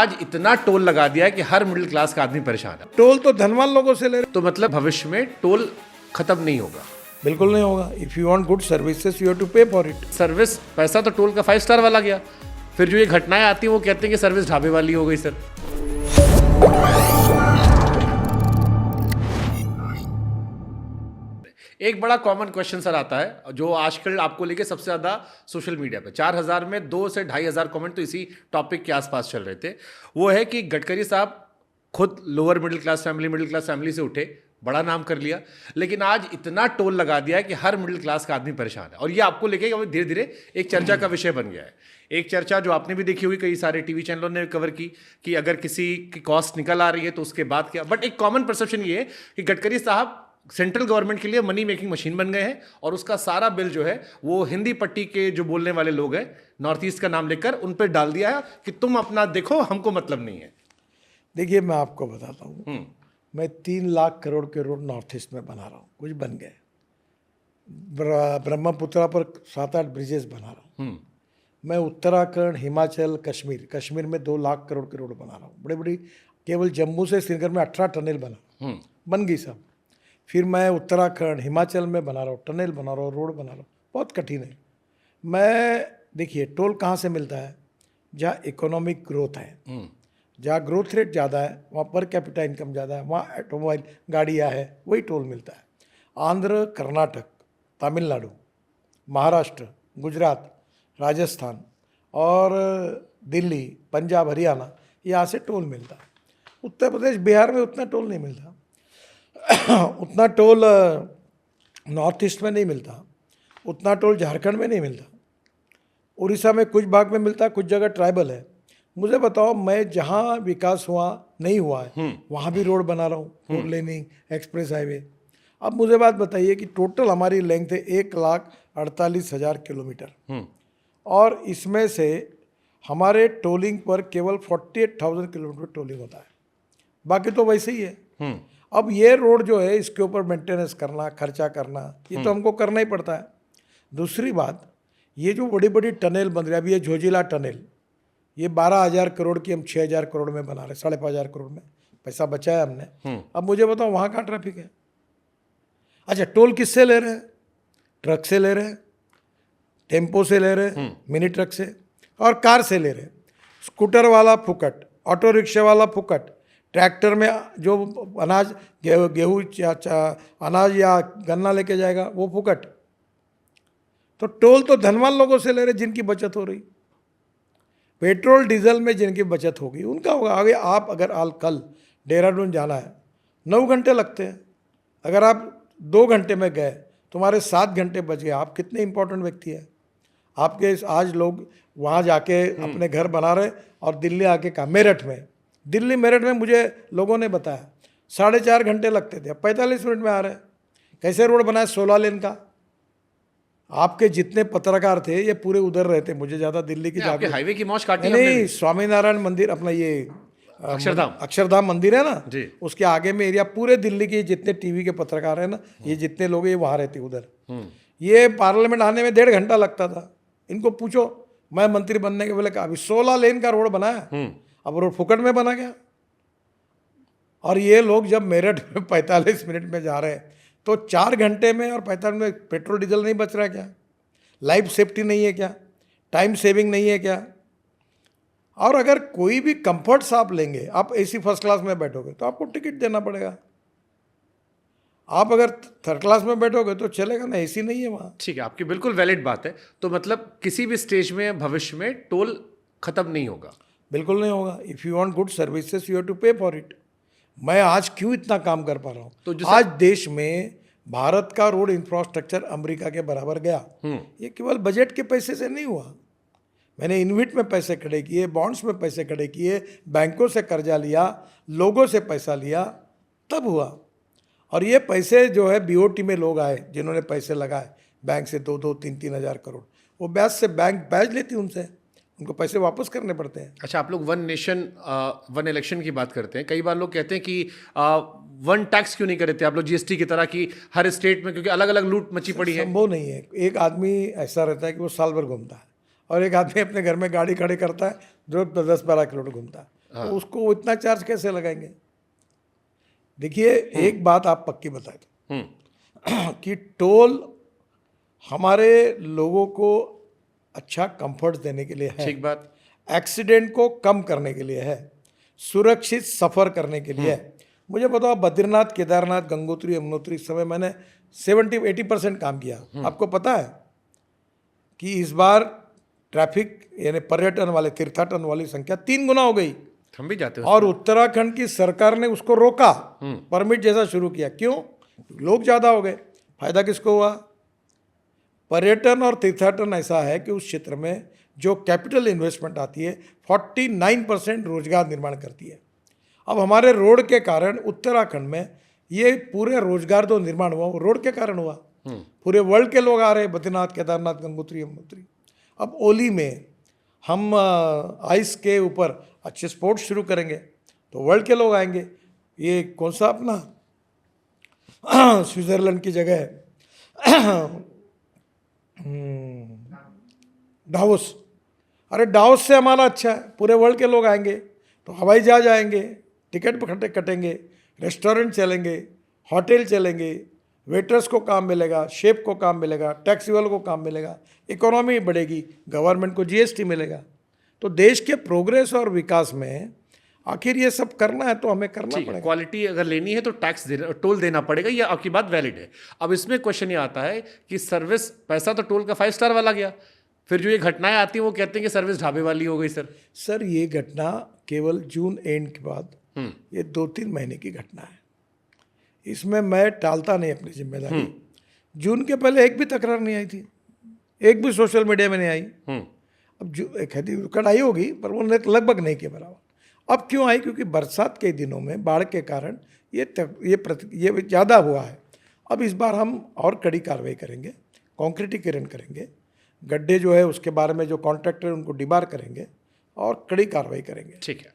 आज इतना टोल लगा दिया है कि हर मिडिल क्लास का आदमी परेशान है। टोल तो धनवान लोगों से ले रहे। तो मतलब भविष्य में टोल खत्म नहीं होगा? बिल्कुल नहीं होगा। If you want good services you have to pay for it. Service पैसा तो टोल का 5 स्टार वाला गया, फिर जो ये घटनाएं आती हैं वो कहते हैं कि सर्विस ढाबे वाली हो गई। सर एक बड़ा कॉमन क्वेश्चन सर आता है जो आजकल आपको लेके सबसे ज़्यादा सोशल मीडिया पे 4000 में 2 से 2500 कमेंट तो इसी टॉपिक के आसपास चल रहे थे। वो है कि गडकरी साहब खुद लोअर मिडिल क्लास फैमिली से उठे, बड़ा नाम कर लिया, लेकिन आज इतना टोल लगा दिया है कि हर मिडिल क्लास का आदमी परेशान है। और ये आपको लेके धीरे धीरे एक चर्चा का विषय बन गया है। एक चर्चा जो आपने भी देखी होगी, कई सारे टीवी चैनलों ने कवर की कि अगर किसी की कॉस्ट निकल आ रही है तो उसके बाद क्या। बट एक कॉमन परसेप्शन ये है कि गडकरी साहब सेंट्रल गवर्नमेंट के लिए मनी मेकिंग मशीन बन गए हैं और उसका सारा बिल जो है वो हिंदी पट्टी के जो बोलने वाले लोग हैं, नॉर्थ ईस्ट का नाम लेकर उन पर डाल दिया है कि तुम अपना देखो, हमको मतलब नहीं है। देखिए मैं आपको बताता हूँ, मैं 3 लाख करोड़ के रोड नॉर्थ ईस्ट में बना रहा हूँ, कुछ बन गए। ब्रह्मपुत्रा पर 7-8 ब्रिजेस बना रहा हूँ। मैं उत्तराखंड, हिमाचल, कश्मीर में 2 लाख करोड़ के रोड बना रहा हूँ, बड़ी बड़ी। केवल जम्मू से श्रीनगर में 18 टनल बन गई सब। फिर मैं उत्तराखंड, हिमाचल में बना रहा हूँ, टनल बना रहा हूँ, रोड बना रहा हूँ, बहुत कठिन है। मैं देखिए टोल कहाँ से मिलता है? जहाँ इकोनॉमिक ग्रोथ है, जहाँ ग्रोथ रेट ज़्यादा है, वहाँ पर कैपिटा इनकम ज़्यादा है, वहाँ ऑटोमोबाइल गाड़ियाँ है, वही टोल मिलता है। आंध्र, कर्नाटक, तमिलनाडु, महाराष्ट्र, गुजरात, राजस्थान और दिल्ली, पंजाब, हरियाणा, यहाँ से टोल मिलता है। उत्तर प्रदेश, बिहार में उतना टोल नहीं मिलता। उतना टोल नॉर्थ ईस्ट में नहीं मिलता, उतना टोल झारखंड में नहीं मिलता, उड़ीसा में कुछ भाग में मिलता है, कुछ जगह ट्राइबल है। मुझे बताओ, मैं जहाँ विकास हुआ नहीं हुआ है वहाँ भी रोड बना रहा हूँ, 4 लेनिंग एक्सप्रेस हाईवे। अब मुझे बात बताइए कि टोटल हमारी लेंथ है 1,48,000 किलोमीटर और इसमें से हमारे टोलिंग पर केवल 48,000 किलोमीटर टोलिंग होता है, बाकी तो वैसे ही है। अब ये रोड जो है इसके ऊपर मेंटेनेंस करना, खर्चा करना, ये तो हमको करना ही पड़ता है। दूसरी बात, ये जो बड़ी बड़ी टनल बन रही है, अभी ये झोजिला टनल, ये 12,000 करोड़ की हम 6,000 करोड़ में बना रहे, 5,500 करोड़ में पैसा बचाया हमने। अब मुझे बताओ वहाँ का ट्रैफिक है। अच्छा, टोल किससे ले रहे हैं? ट्रक से ले रहे हैं, टेम्पो से ले रहे हैं, मिनी ट्रक से, और कार से ले रहे हैं। स्कूटर वाला फुकट, ऑटो रिक्शा वाला फुकट, ट्रैक्टर में जो अनाज गेहूँ अनाज या गन्ना लेके जाएगा वो फुकट। तो टोल तो धनवान लोगों से ले रहे जिनकी बचत हो रही। पेट्रोल डीजल में जिनकी बचत होगी उनका होगा। आगे आप अगर कल देहरादून जाना है, 9 घंटे लगते हैं, अगर आप 2 घंटे में गए तुम्हारे 7 घंटे बच गए। आप कितने इंपॉर्टेंट व्यक्ति हैं आपके। आज लोग वहाँ जाके अपने घर बना रहे और दिल्ली आके का दिल्ली मेरठ में मुझे लोगों ने बताया 4.5 घंटे लगते थे, 45 मिनट में आ रहे हैं। कैसे रोड बनाया? 16 लेन का। आपके जितने पत्रकार थे ये पूरे उधर रहते, मुझे ज़्यादा दिल्ली की जाके हाईवे की मौज काटी नहीं। स्वामीनारायण मंदिर, अपना ये अक्षरधाम मंदिर है ना जी, उसके आगे में एरिया, पूरे दिल्ली के जितने टीवी के पत्रकार हैं ना, ये जितने लोग ये वहाँ रहते उधर। ये पार्लियामेंट आने में 1.5 घंटा लगता था। इनको पूछो, मैं मंत्री बनने के पहले कहा अभी 16 लेन का रोड बनाया, अब रोड फुकट में बना गया। और ये लोग जब मेरठ में 45 मिनट में जा रहे हैं तो 4 घंटे में और 45 में पेट्रोल डीजल नहीं बच रहा है क्या? लाइफ सेफ्टी नहीं है क्या? टाइम सेविंग नहीं है क्या? और अगर कोई भी कंफर्ट्स आप लेंगे, आप एसी फर्स्ट क्लास में बैठोगे तो आपको टिकट देना पड़ेगा। आप अगर थर्ड क्लास में बैठोगे तो चलेगा ना, एसी नहीं है वहाँ। ठीक है, आपकी बिल्कुल वैलिड बात है। तो मतलब किसी भी स्टेज में भविष्य में टोल खत्म नहीं होगा? बिल्कुल नहीं होगा। If you want good services you have to pay for it. मैं आज क्यों इतना काम कर पा रहा हूँ? तो आज देश में भारत का रोड इंफ्रास्ट्रक्चर अमेरिका के बराबर गया। ये केवल बजट के पैसे से नहीं हुआ। मैंने इन्विट में पैसे खड़े किए, बॉन्ड्स में पैसे खड़े किए, बैंकों से कर्जा लिया, लोगों से पैसा लिया, तब हुआ। और ये पैसे जो है बीओटी में लोग आए जिन्होंने पैसे लगाए बैंक से 2-2, 3-3 हज़ार करोड़, वो ब्याज से बैंक ब्याज लेती उनसे, उनको पैसे वापस करने पड़ते हैं। अच्छा, आप लोग 1 नेशन 1 इलेक्शन की बात करते हैं। कई बार लोग कहते हैं कि 1 टैक्स क्यों नहीं करे थे आप लोग जीएसटी की तरह की हर स्टेट में, क्योंकि अलग अलग लूट मची पड़ी है। संभव नहीं है। एक आदमी ऐसा रहता है कि वो साल भर घूमता है और एक आदमी अपने घर में गाड़ी खड़े करता है जो 10-12 किलोमीटर घूमता है। तो उसको वो इतना चार्ज कैसे लगाएंगे? देखिए, एक बात आप पक्की बताए हम्म, कि टोल हमारे लोगों को अच्छा कंफर्ट देने के लिए है, ठीक बात। एक्सीडेंट को कम करने के लिए है, सुरक्षित सफर करने के लिए है। मुझे बताओ, बद्रीनाथ, केदारनाथ, गंगोत्री, यमुनोत्री, इस समय मैंने 70-80% काम किया। आपको पता है कि इस बार ट्रैफिक यानी पर्यटन वाले, तीर्थाटन वाली संख्या 3 गुना हो गई। हम भी जाते हैं और उत्तराखंड की सरकार ने उसको रोका, परमिट जैसा शुरू किया। क्यों? लोग ज़्यादा हो गए। फायदा किसको हुआ? पर्यटन और तीर्थाटन ऐसा है कि उस क्षेत्र में जो कैपिटल इन्वेस्टमेंट आती है 49% रोजगार निर्माण करती है। अब हमारे रोड के कारण उत्तराखंड में ये पूरे रोजगार जो निर्माण हुआ वो रोड के कारण हुआ। पूरे वर्ल्ड के लोग आ रहे हैं बद्रीनाथ, केदारनाथ, गंगोत्री, यमुनोत्री। अब ओली में हम आइस के ऊपर अच्छे स्पोर्ट्स शुरू करेंगे तो वर्ल्ड के लोग आएंगे। ये कौन सा अपना स्विट्जरलैंड की जगह है डावोस। अरे डावोस से हमारा अच्छा है, पूरे वर्ल्ड के लोग आएंगे तो हवाई जहाज आएंगे, टिकट कटेंगे, रेस्टोरेंट चलेंगे, होटल चलेंगे, वेटर्स को काम मिलेगा, शेफ को काम मिलेगा, टैक्सी वालों को काम मिलेगा, इकोनॉमी बढ़ेगी, गवर्नमेंट को जीएसटी मिलेगा। तो देश के प्रोग्रेस और विकास में आखिर ये सब करना है तो हमें करना ठीक है। पड़ेगा। क्वालिटी अगर लेनी है तो टैक्स टोल देना पड़ेगा, ये आपकी बात वैलिड है। अब इसमें क्वेश्चन ये आता है कि सर्विस, पैसा तो टोल का 5 स्टार वाला गया, फिर जो ये घटनाएं आती हैं वो कहते हैं कि सर्विस ढाबे वाली हो गई। सर ये घटना केवल जून एंड के बाद, ये 2-3 महीने की घटना है। इसमें मैं टालता नहीं अपनी जिम्मेदारी। जून के पहले एक भी तकरार नहीं आई थी, एक भी सोशल मीडिया में नहीं आई। अब जो एक रिकॉर्ड आई होगी पर वो लगभग नहीं के बराबर। अब क्यों आई? क्योंकि बरसात के दिनों में बाढ़ के कारण ये ज़्यादा हुआ है। अब इस बार हम और कड़ी कार्रवाई करेंगे, कॉन्क्रीटीकरण करेंगे, गड्ढे जो है उसके बारे में जो कॉन्ट्रैक्टर उनको डिबार करेंगे और कड़ी कार्रवाई करेंगे। ठीक है।